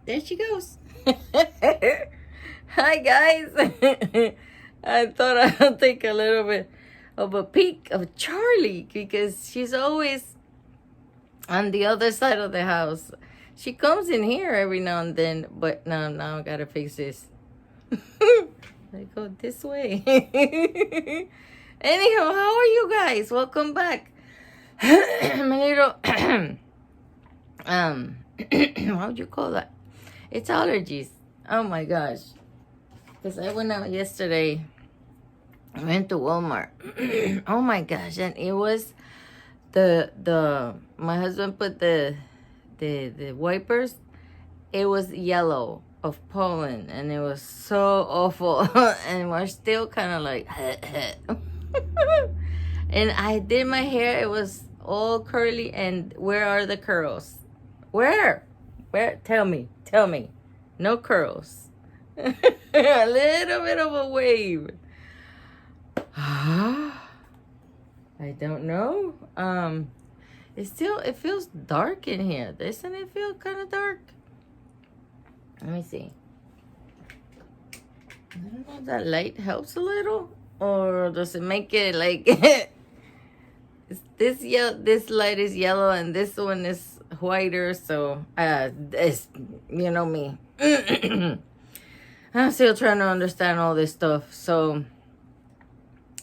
There she goes. Hi, guys. I thought I'll take a little bit of a peek of Charlie because she's always on the other side of the house. She comes in here every now and then, but now I gotta fix this. I go this way. Anyhow, how are you guys? Welcome back. My little how would you call that? It's allergies. Oh my gosh. Because I went out yesterday. I went to Walmart. Oh my gosh. And it was my husband put the wipers. It was yellow of pollen and it was so awful. And we're still kind of like and I did my hair. It was all curly. And where are the curls? Where? Tell me. No curls. A little bit of a wave. I don't know. It feels dark in here. Doesn't it feel kind of dark? Let me see. I don't know if that light helps a little, or does it make it like this light is yellow and this one is whiter, so it's, you know me. I'm still trying to understand all this stuff. So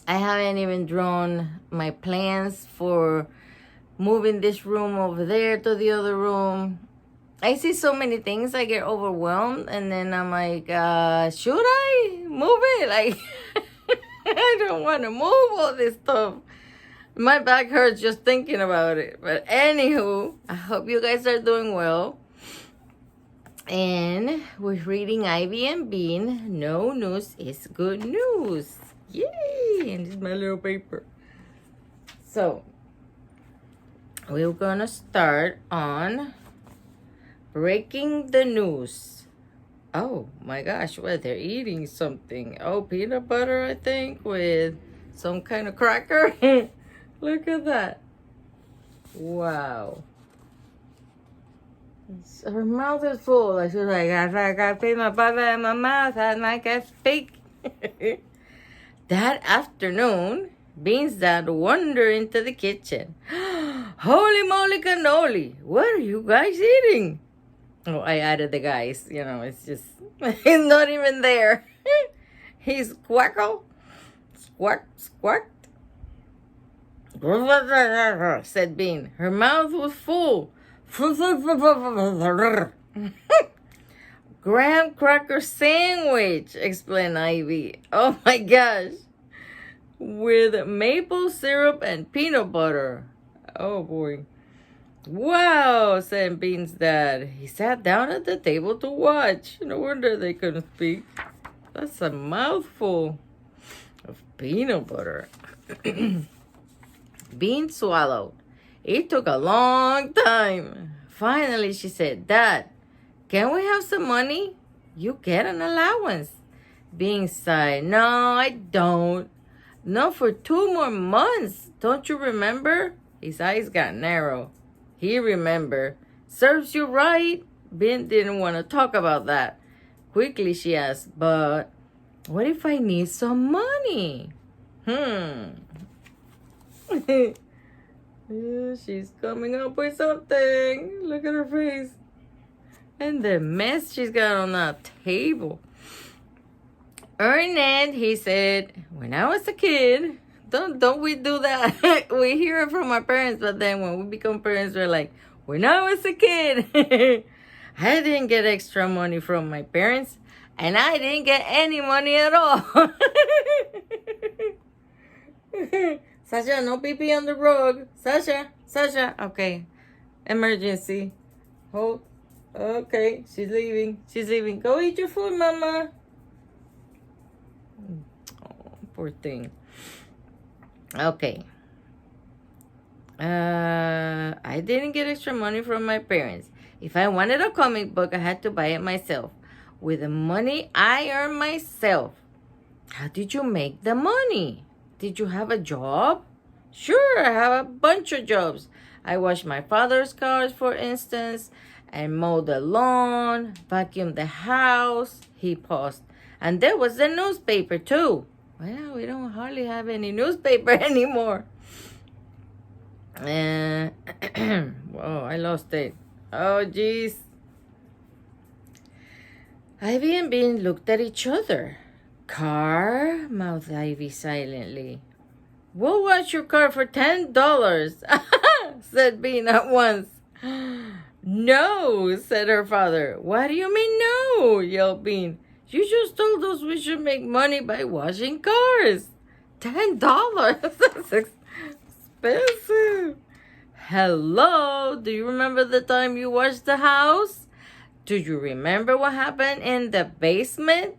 I haven't even drawn my plans for moving this room over there to the other room. I see so many things, I get overwhelmed, and then I'm like, should I move it? Like, I don't want to move all this stuff. My back hurts just thinking about it. But anywho, I hope you guys are doing well. And we're reading Ivy and Bean. No news is good news. Yay! And this is my little paper. So, we're going to start on breaking the news. Oh my gosh, well, they're eating something. Oh, peanut butter, I think, with some kind of cracker. Look at that. Wow. Her mouth is full. Like she's like, I got peanut butter in my mouth and I can speak. That afternoon, Bean's dad wandered into the kitchen. Holy moly cannoli, what are you guys eating? Oh, I added the guys. You know, it's just, he's not even there. He's squackle, squawk, squawk. Said Bean. Her mouth was full. Graham cracker sandwich, explained Ivy. Oh my gosh. With maple syrup and peanut butter. Oh boy. Wow, said Bean's dad. He sat down at the table to watch. No wonder they couldn't speak. That's a mouthful of peanut butter. Bean swallowed. It took a long time. Finally, she said, Dad, can we have some money? You get an allowance. Bean sighed. No, I don't. Not for 2 more months. Don't you remember? His eyes got narrow. He remembered. Serves you right. Bean didn't want to talk about that. Quickly, she asked, but what if I need some money? Yeah, she's coming up with something. Look at her face. And the mess she's got on that table. Earn it, he said. When I was a kid, don't we do that? We hear it from our parents, but then when we become parents, we're like, when I was a kid, I didn't get extra money from my parents, and I didn't get any money at all. Sasha, no pee-pee on the rug. Sasha. Okay. Emergency. Hold. Okay. She's leaving. Go eat your food, Mama. Oh, poor thing. Okay. I didn't get extra money from my parents. If I wanted a comic book, I had to buy it myself. With the money I earned myself. How did you make the money? Did you have a job? Sure, I have a bunch of jobs. I washed my father's cars, for instance, and mow the lawn, vacuum the house. He paused. And there was the newspaper too. Well, we don't hardly have any newspaper anymore. And whoa, I lost it. Oh, jeez. Ivy and Bean looked at each other. Car, mouthed Ivy silently. We'll wash your car for $10, said Bean at once. No, said her father. What do you mean no? Yelled Bean. You just told us we should make money by washing cars. $10? That's expensive. Hello, do you remember the time you washed the house? Do you remember what happened in the basement?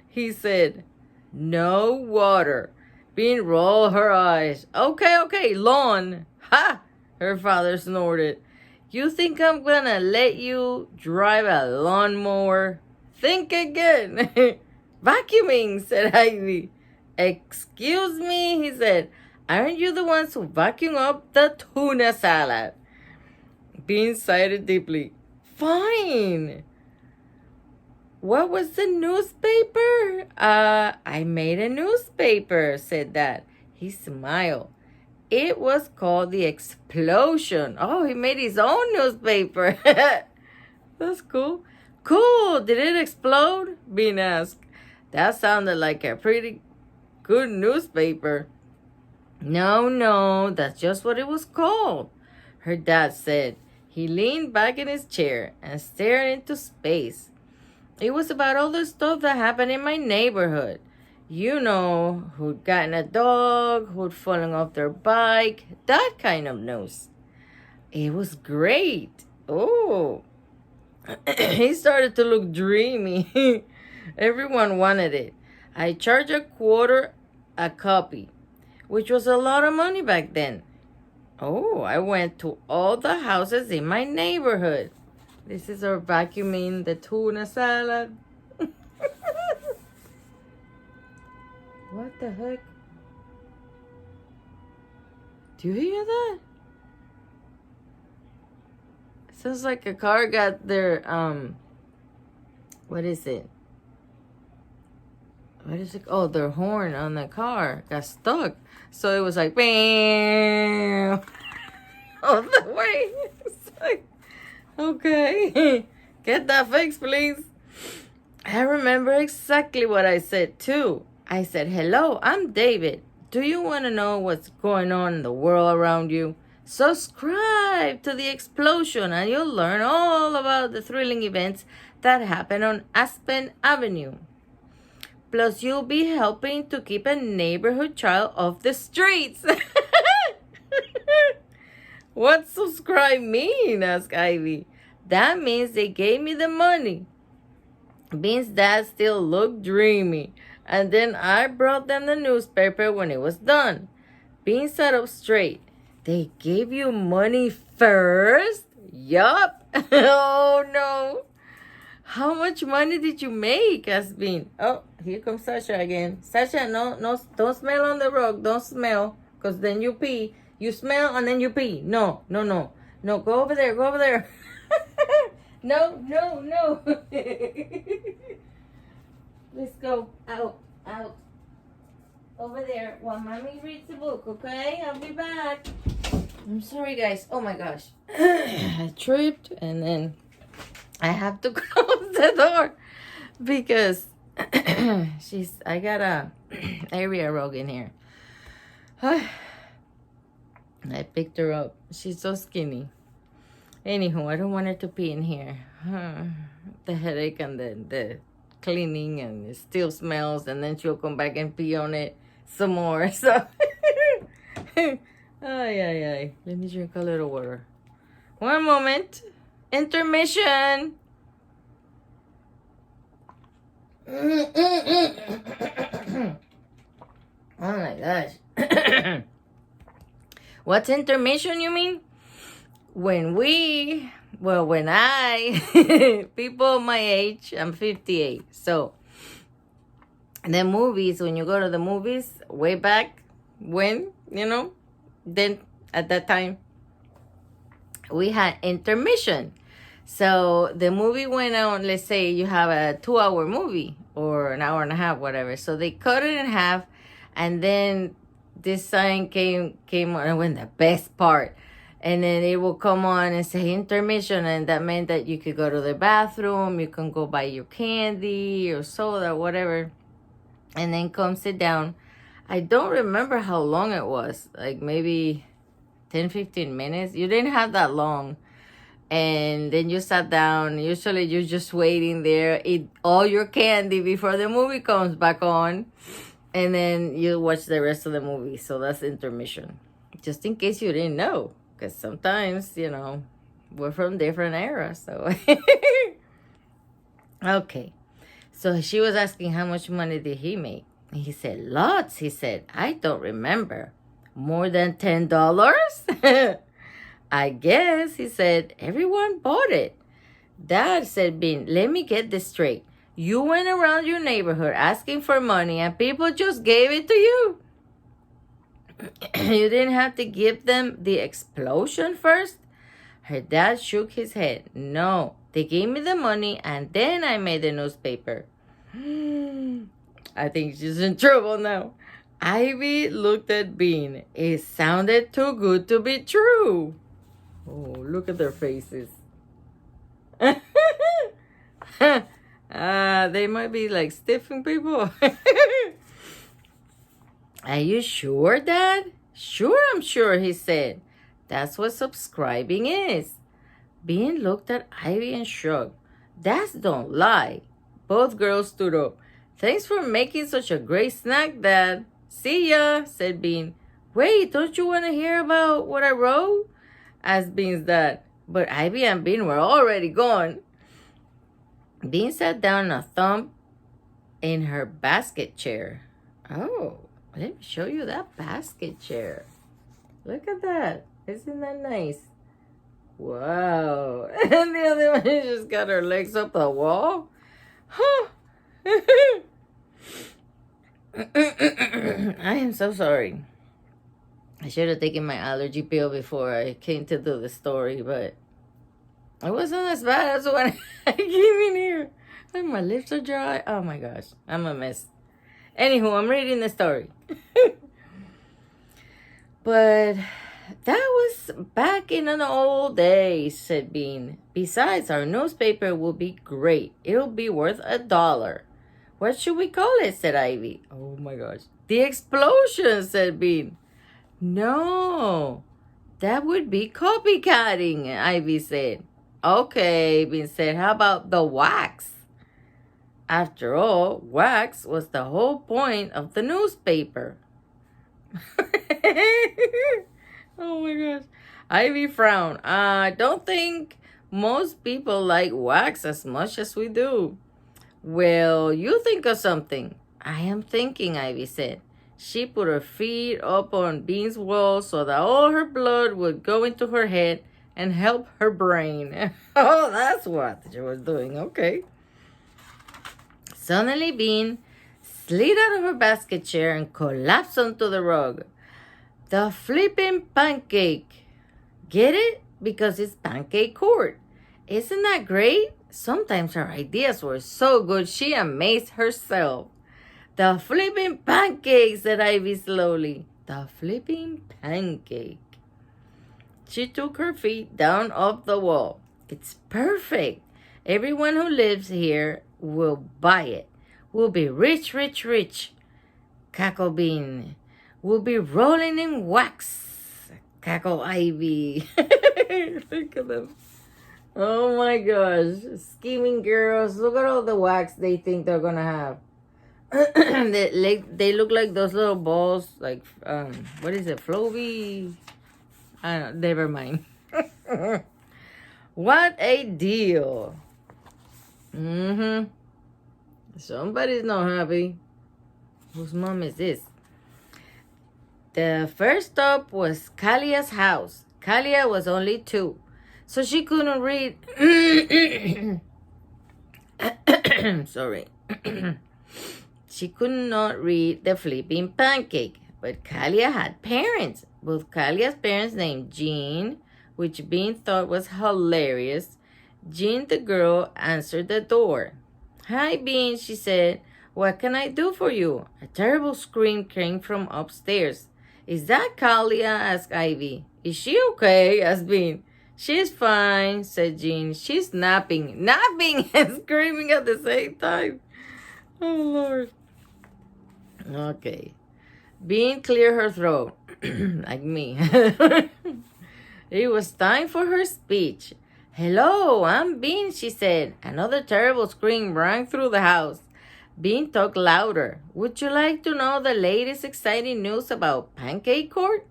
He said, no water. Bean rolled her eyes. Okay, lawn. Ha! Her father snorted. You think I'm gonna let you drive a lawnmower? Think again. Vacuuming, said Ivy. Excuse me, he said. Aren't you the ones who vacuum up the tuna salad? Bean sighed deeply. Fine. What was the newspaper? I made a newspaper, said Dad. He smiled. It was called The Explosion. Oh, he made his own newspaper. That's cool. Cool. Did it explode? Bean asked. That sounded like a pretty good newspaper. No, that's just what it was called, her dad said. He leaned back in his chair and stared into space. It was about all the stuff that happened in my neighborhood. You know, who'd gotten a dog, who'd fallen off their bike, that kind of news. It was great. Oh, he started to look dreamy. Everyone wanted it. I charged $0.25 a copy, which was a lot of money back then. Oh, I went to all the houses in my neighborhood. This is our vacuuming the tuna salad. What the heck? Do you hear that? It sounds like a car got their, what is it? What is it? Oh, their horn on the car got stuck. So it was like, bam, all the way. It's like, okay, get that fixed, please. I remember exactly what I said, too. I said, hello, I'm David. Do you want to know what's going on in the world around you? Subscribe to The Explosion and you'll learn all about the thrilling events that happen on Aspen Avenue. Plus, you'll be helping to keep a neighborhood child off the streets. What subscribe mean? Asked Ivy. That means they gave me the money. Bean's dad still looked dreamy. And then I brought them the newspaper when it was done. Bean sat up straight. They gave you money first? Yup. Oh, no. How much money did you make? Asked Bean. Oh, here comes Sasha again. Sasha, no, don't smell on the rug. Don't smell, because then you pee. You smell and then you pee. No. No, go over there. No. Let's go out. Over there while Mommy reads the book, okay? I'll be back. I'm sorry, guys. Oh, my gosh. I tripped and then I have to close the door because I got a area rug in here. I picked her up. She's so skinny. Anywho, I don't want her to pee in here. The headache and the cleaning, and it still smells, and then she'll come back and pee on it some more. So, ay. Let me drink a little water. One moment. Intermission. Oh my gosh. What's intermission, you mean? When I, people my age, I'm 58. So, the movies, when you go to the movies, way back when, then at that time, we had intermission. So the movie went on, let's say you have a 2-hour movie or an hour and a half, whatever. So they cut it in half, and then this sign came on, and when the best part. And then it will come on and say intermission, and that meant that you could go to the bathroom, you can go buy your candy or soda, whatever, and then come sit down. I don't remember how long it was, like maybe 10-15 minutes. You didn't have that long. And then you sat down. Usually you're just waiting there, eat all your candy before the movie comes back on, and then you watch the rest of the movie. So that's intermission, just in case you didn't know, because sometimes, we're from different eras. So okay, so she was asking how much money did he make, and he said lots. He said, I don't remember. More than $10? I guess, he said, everyone bought it. Dad, said Bean, let me get this straight. You went around your neighborhood asking for money and people just gave it to you. You didn't have to give them the explosion first? Her dad shook his head. No, they gave me the money and then I made the newspaper. I think she's in trouble now. Ivy looked at Bean. It sounded too good to be true. Oh, look at their faces. They might be like stiffing people. Are you sure, Dad? Sure, I'm sure, he said. That's what subscribing is. Bean looked at Ivy and shrugged. Dads don't lie. Both girls stood up. Thanks for making such a great snack, Dad. See ya, said Bean. Wait, don't you want to hear about what I wrote? Asked Bean's dad. But Ivy and Bean were already gone. Bean sat down a thump in her basket chair. Oh, let me show you that basket chair. Look at that. Isn't that nice? Wow. And the other one just got her legs up the wall. Huh. I am so sorry. I should have taken my allergy pill before I came to do the story, but it wasn't as bad as when I came in here. And my lips are dry. Oh my gosh, I'm a mess. Anywho, I'm reading the story. But that was back in an old days, said Bean. Besides, our newspaper will be great. It'll be worth $1. What should we call it, said Ivy. Oh my gosh. The Explosion, said Bean. No, that would be copycatting, Ivy said. Okay, Bean said, how about the wax? After all, wax was the whole point of the newspaper. Oh my gosh. Ivy frowned. I don't think most people like wax as much as we do. Well, you think of something. I am thinking, Ivy said. She put her feet up on Bean's wall so that all her blood would go into her head and help her brain. Oh, that's what she was doing. Okay. Suddenly, Bean slid out of her basket chair and collapsed onto the rug. The flipping pancake. Get it? Because it's pancake court. Isn't that great? Sometimes her ideas were so good she amazed herself. The flipping pancake, said Ivy slowly. The flipping pancake. She took her feet down off the wall. It's perfect. Everyone who lives here will buy it. We'll be rich, rich, rich. Cackle Bean. We'll be rolling in wax. Cackle Ivy. Look at them. Oh my gosh. Scheming girls. Look at all the wax they think they're going to have. They look like those little balls, like what is it, Floby? I don't know, never mind. What a deal. Somebody's not happy. Whose mom is this? The first stop was Kalia's house. Kalia was only 2, so she couldn't read. Sorry. She could not read the flipping pancake, but Kalia had parents. Both Kalia's parents named Jean, which Bean thought was hilarious. Jean the girl answered the door. Hi, Bean, she said. What can I do for you? A terrible scream came from upstairs. Is that Kalia? Asked Ivy. Is she okay? Asked Bean. She's fine, said Jean. She's napping. Napping and screaming at the same time. Oh, Lord. Okay. Bean cleared her throat. Like me. It was time for her speech. Hello, I'm Bean, she said. Another terrible scream rang through the house. Bean talked louder. Would you like to know the latest exciting news about Pancake Court?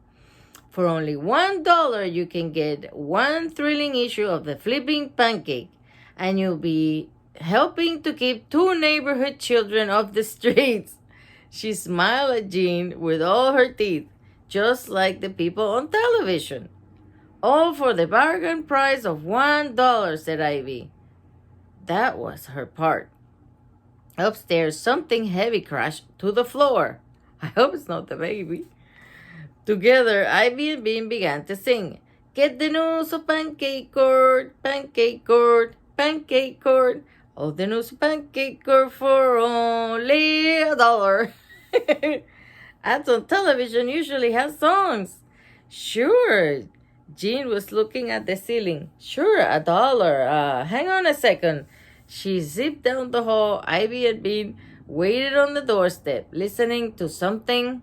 For only $1, you can get one thrilling issue of the Flipping Pancake, and you'll be helping to keep two neighborhood children off the streets. She smiled at Jean with all her teeth, just like the people on television. All for the bargain price of $1, said Ivy. That was her part. Upstairs, something heavy crashed to the floor. I hope it's not the baby. Together, Ivy and Bean began to sing. Get the news of Pancake Court, Pancake Court, Pancake Court. Oh, the news of Pancake Court for only $1. Ads on television usually have songs. Sure. Jean was looking at the ceiling. Sure, $1. Hang on a second. She zipped down the hall. Ivy and Bean waited on the doorstep, listening to something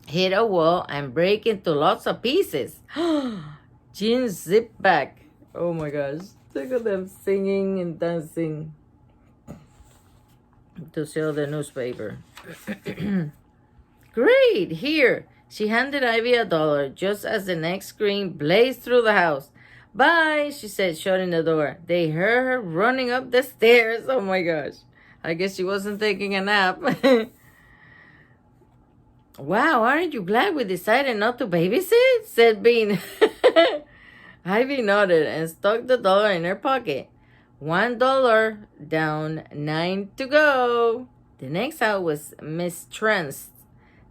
hit a wall and break into lots of pieces. Jean zipped back. Oh my gosh. Look at them singing and dancing to sell the newspaper. Great! Here! She handed Ivy $1 just as the next scream blazed through the house. Bye, she said, shutting the door. They heard her running up the stairs. Oh my gosh. I guess she wasn't taking a nap. Wow, aren't you glad we decided not to babysit? Said Bean. Ivy nodded and stuck the dollar in her pocket. $1 down, 9 to go. The next house was Miss Trent's.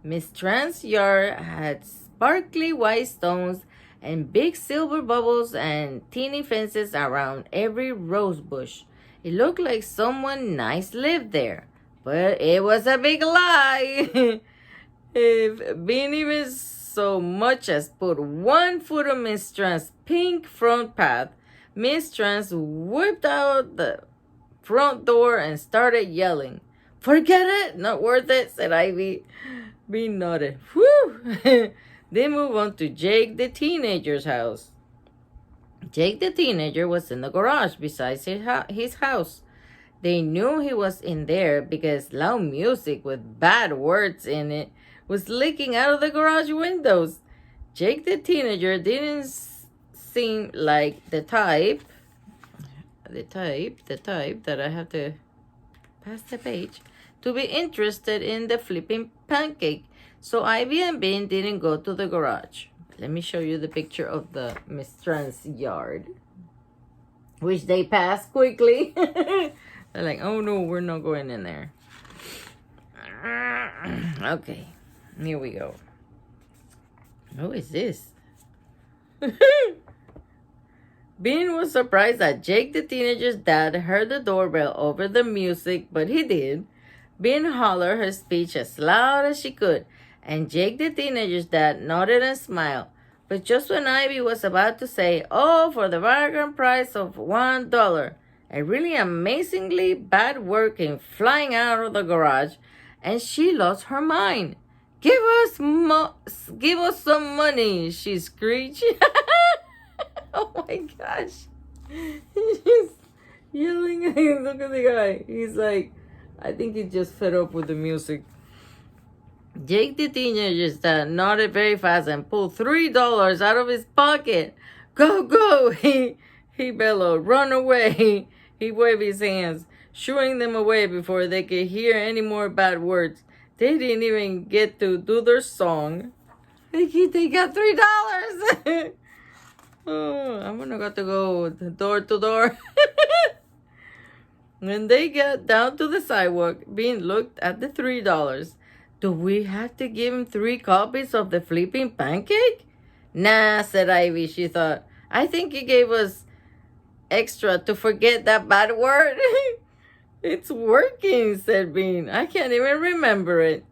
Miss Trent's yard had sparkly white stones and big silver bubbles and teeny fences around every rose bush. It looked like someone nice lived there, but it was a big lie. If Bean even so much as put one foot on Miss Trent's pink front path, Miss Trent whipped out the front door and started yelling. Forget it, not worth it, said Ivy. Bean nodded. Whew! They moved on to Jake the teenager's house. Jake the teenager was in the garage beside his house. They knew he was in there because loud music with bad words in it was leaking out of the garage windows. Jake the teenager didn't seem like the type that I have to pass the page, to be interested in the flipping pancake. So Ivy and Bean didn't go to the garage. Let me show you the picture of the Miss Trent's yard, which they passed quickly. They're like, oh no, we're not going in there. Okay, here we go. Who is this? Bean was surprised that Jake the teenager's dad heard the doorbell over the music, but he did. Bean hollered her speech as loud as she could, and Jake the teenager's dad nodded and smiled. But just when Ivy was about to say, oh, for the bargain price of $1, a really amazingly bad word came flying out of the garage, and she lost her mind. Give us some money, she screeched. Oh my gosh. He's just yelling at him. Look at the guy. He's like, I think he's just fed up with the music. Jake the teenager nodded very fast and pulled $3 out of his pocket. Go, go, he bellowed. Run away. He waved his hands, shooing them away before they could hear any more bad words. They didn't even get to do their song. They got $3. Oh, I'm gonna have to go door to door. When they got down to the sidewalk, Bean looked at the $3. Do we have to give him 3 copies of the flipping pancake? Nah, said Ivy, she thought. I think he gave us extra to forget that bad word. It's working, said Bean. I can't even remember it.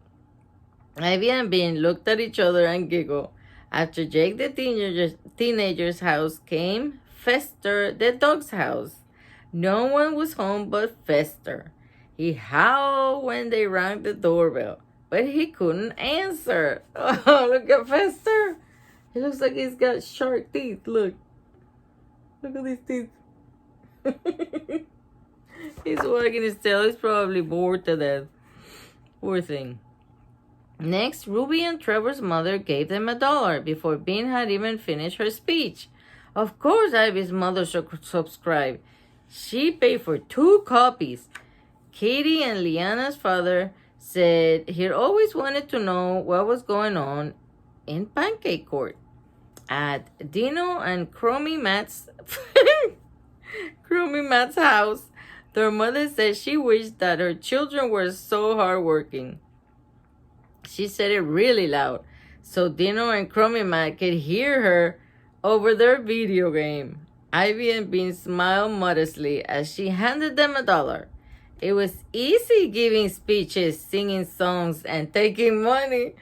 Ivy and Bean looked at each other and giggled. After Jake the teenager's house came Fester the dog's house. No one was home but Fester. He howled when they rang the doorbell, but he couldn't answer. Oh, look at Fester. He looks like he's got sharp teeth. Look. Look at these teeth. He's wagging his tail. He's probably bored to death. Poor thing. Next, Ruby and Trevor's mother gave them $1 before Bean had even finished her speech. Of course, Ivy's mother subscribed. She paid for 2 copies. Katie and Liana's father said he'd always wanted to know what was going on in Pancake Court. At Dino and Chromie Matt's house, their mother said she wished that her children were so hardworking. She said it really loud, so Dino and Chromie Matt could hear her over their video game. Ivy and Bean smiled modestly as she handed them $1. It was easy giving speeches, singing songs, and taking money.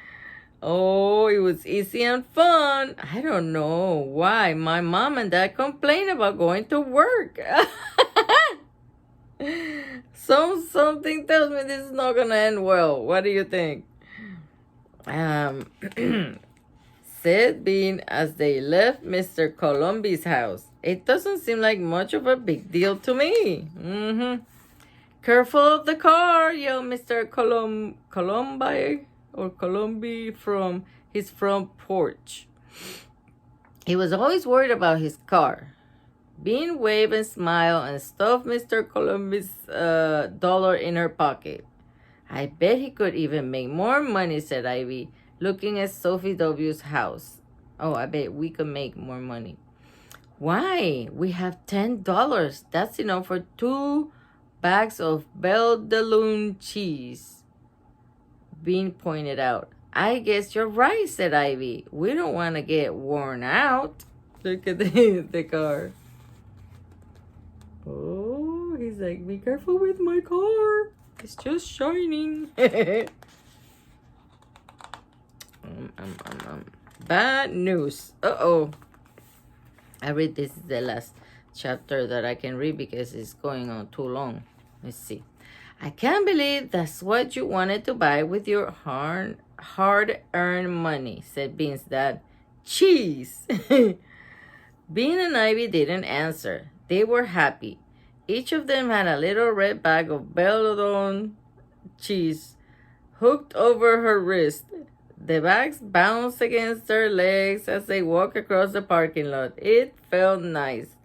Oh, it was easy and fun. I don't know why my mom and dad complain about going to work. Something tells me this is not gonna end well. What do you think? Said Bean as they left Mr. Colombi's house. It doesn't seem like much of a big deal to me. Careful of the car, yelled Mr. Colombi from his front porch. He was always worried about his car. Bean waved and smiled and stuffed Mr. Colombi's dollar in her pocket. I bet he could even make more money, said Ivy, looking at Sophie W's house. Oh, I bet we could make more money. Why? We have $10. That's enough for 2 bags of Belle de Lune cheese, Bean pointed out. I guess you're right, said Ivy. We don't want to get worn out. Look at the car. Oh, he's like, be careful with my car. It's just shining. Bad news. Uh-oh. I read this is the last chapter that I can read because it's going on too long. Let's see. I can't believe that's what you wanted to buy with your hard-earned money, said Bean's dad. Cheese. Bean and Ivy didn't answer. They were happy. Each of them had a little red bag of Belladone cheese hooked over her wrist. The bags bounced against their legs as they walked across the parking lot. It felt nice.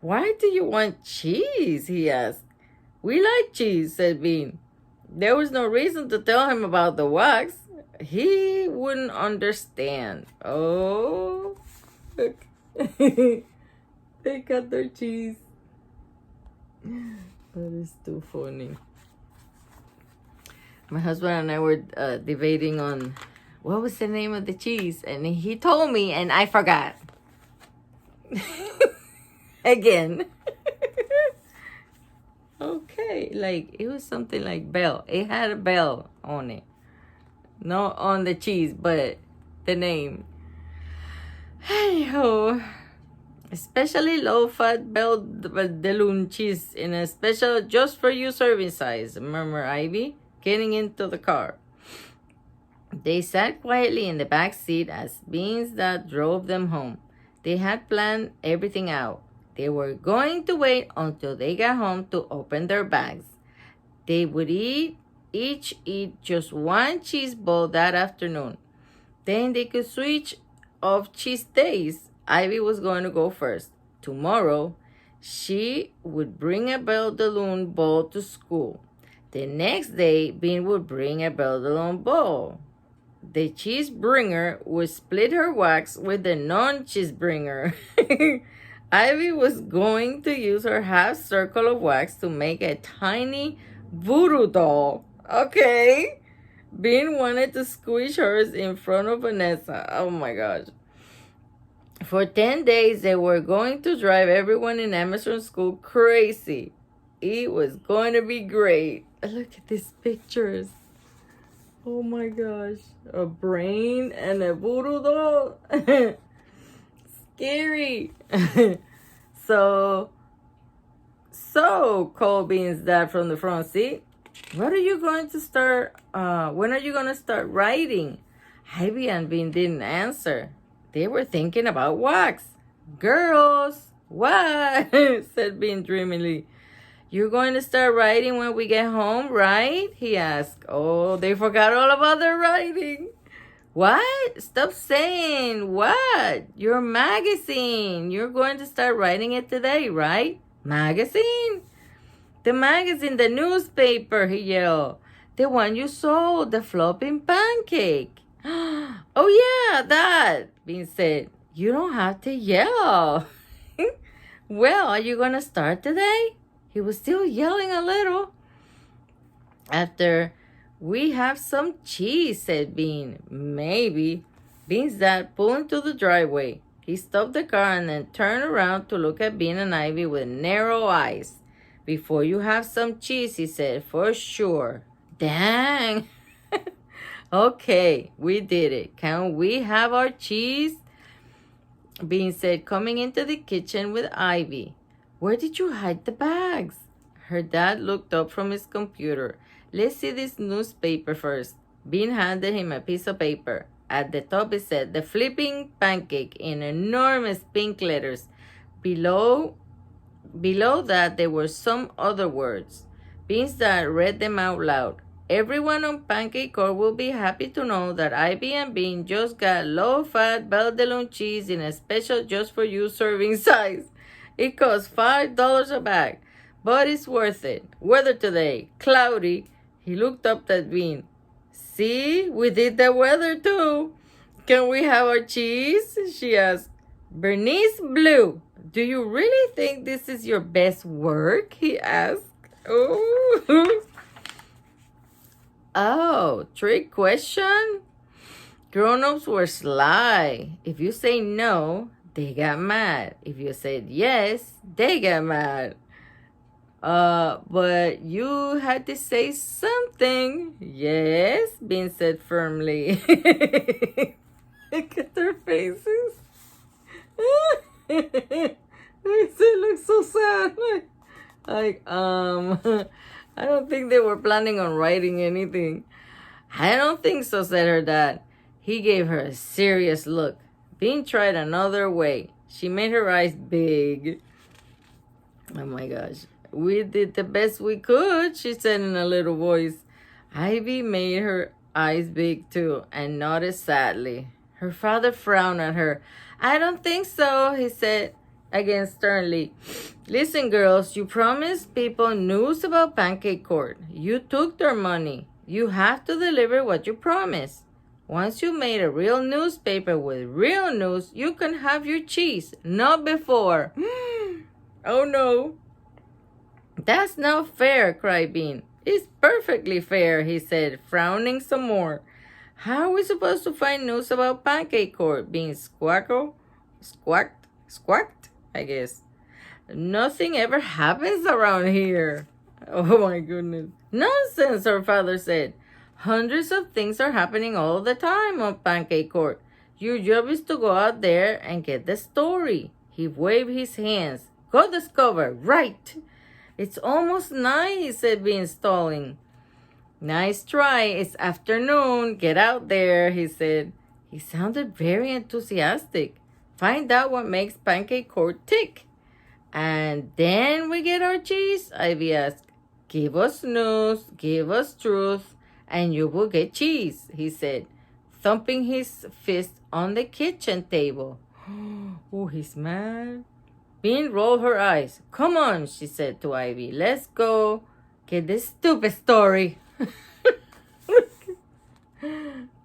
Why do you want cheese? He asked. We like cheese, said Bean. There was no reason to tell him about the wax. He wouldn't understand. Oh, look. They got their cheese. That is too funny. My husband and I were debating on what was the name of the cheese, and he told me, and I forgot. Again. Okay, like it was something like Bell. It had a bell on it. Not on the cheese, but the name. Hey-ho. Especially low-fat Belle de Lune cheese in a special just-for-you serving size, murmured Ivy, getting into the car. They sat quietly in the back seat as Bean's dad drove them home. They had planned everything out. They were going to wait until they got home to open their bags. They would each eat just 1 cheese ball that afternoon. Then they could switch off cheese days. Ivy was going to go first. Tomorrow, she would bring a Belle de Lune ball to school. The next day, Bean would bring a Belle de Lune ball. The cheese bringer would split her wax with the non-cheese bringer. Ivy was going to use her half circle of wax to make a tiny voodoo doll. Okay. Bean wanted to squish hers in front of Vanessa. Oh my gosh. For 10 days, they were going to drive everyone in Emerson school crazy. It was going to be great. Look at these pictures. Oh my gosh. A brain and a voodoo doll. Scary. So, Cole Bean's dad from the front seat. What are you going to start? When are you going to start writing? Ivy and Bean didn't answer. They were thinking about wax. Girls, what? Said Bean dreamily. You're going to start writing when we get home, right? He asked. Oh, they forgot all about their writing. What? Stop saying what? Your magazine. You're going to start writing it today, right? Magazine? The magazine, the newspaper, he yelled. The one you sold, the flopping pancake. Oh, yeah, that, Bean said. You don't have to yell. Well, are you going to start today? He was still yelling a little. After we have some cheese, said Bean. Maybe. Bean's dad pulled into the driveway. He stopped the car and then turned around to look at Bean and Ivy with narrow eyes. Before you have some cheese, he said, for sure. Dang. Okay, we did it. Can we have our cheese? Bean said, coming into the kitchen with Ivy. Where did you hide the bags? Her dad looked up from his computer. Let's see this newspaper first. Bean handed him a piece of paper. At the top it said, the flipping pancake in enormous pink letters. Below that there were some other words. Bean's dad read them out loud. Everyone on Pancake Court will be happy to know that Ivy and Bean just got low-fat Belle de Lune cheese in a special just-for-you serving size. It costs $5 a bag, but it's worth it. Weather today, cloudy. He looked up at Bean. See, we did the weather too. Can we have our cheese? She asked. Bernice blew. Do you really think this is your best work? He asked. Oh. Oh, trick question? Grown-ups were sly. If you say no, they got mad. If you said yes, they got mad. But you had to say something. Yes, Bean said firmly. Look at their faces. They look so sad. I don't think they were planning on writing anything. I don't think so, said her dad. He gave her a serious look. Bean tried another way. She made her eyes big. Oh my gosh. We did the best we could, she said in a little voice. Ivy made her eyes big too and nodded sadly. Her father frowned at her. I don't think so, he said again sternly. Listen, girls, you promised people news about Pancake Court. You took their money. You have to deliver what you promised. Once you made a real newspaper with real news, you can have your cheese. Not before. Oh no. That's not fair, cried Bean. It's perfectly fair, he said, frowning some more. How are we supposed to find news about Pancake Court? Bean squawked, I guess. Nothing ever happens around here. Oh my goodness. Nonsense, her father said. Hundreds of things are happening all the time on Pancake Court. Your job is to go out there and get the story. He waved his hands. Go discover, right. It's almost night, said Bean, stalling. Nice try. It's afternoon. Get out there, he said. He sounded very enthusiastic. Find out what makes Pancake Court tick. And then we get our cheese, Ivy asked. Give us news, give us truth, and you will get cheese, he said, thumping his fist on the kitchen table. Oh, he's mad. Bean rolled her eyes. Come on, she said to Ivy. Let's go get this stupid story.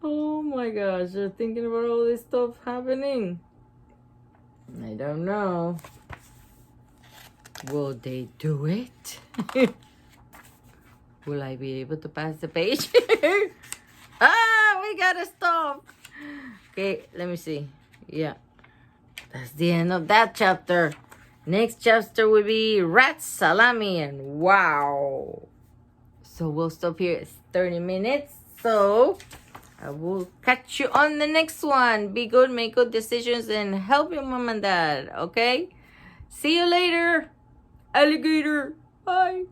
Oh my gosh, they're thinking about all this stuff happening. I don't know. Will they do it? Will I be able to pass the page? We gotta stop. Okay, let me see. Yeah. That's the end of that chapter. Next chapter will be rat salami and wow. So we'll stop here. It's 30 minutes. So I will catch you on the next one. Be good, make good decisions, and help your mom and dad. Okay? See you later, alligator. Bye.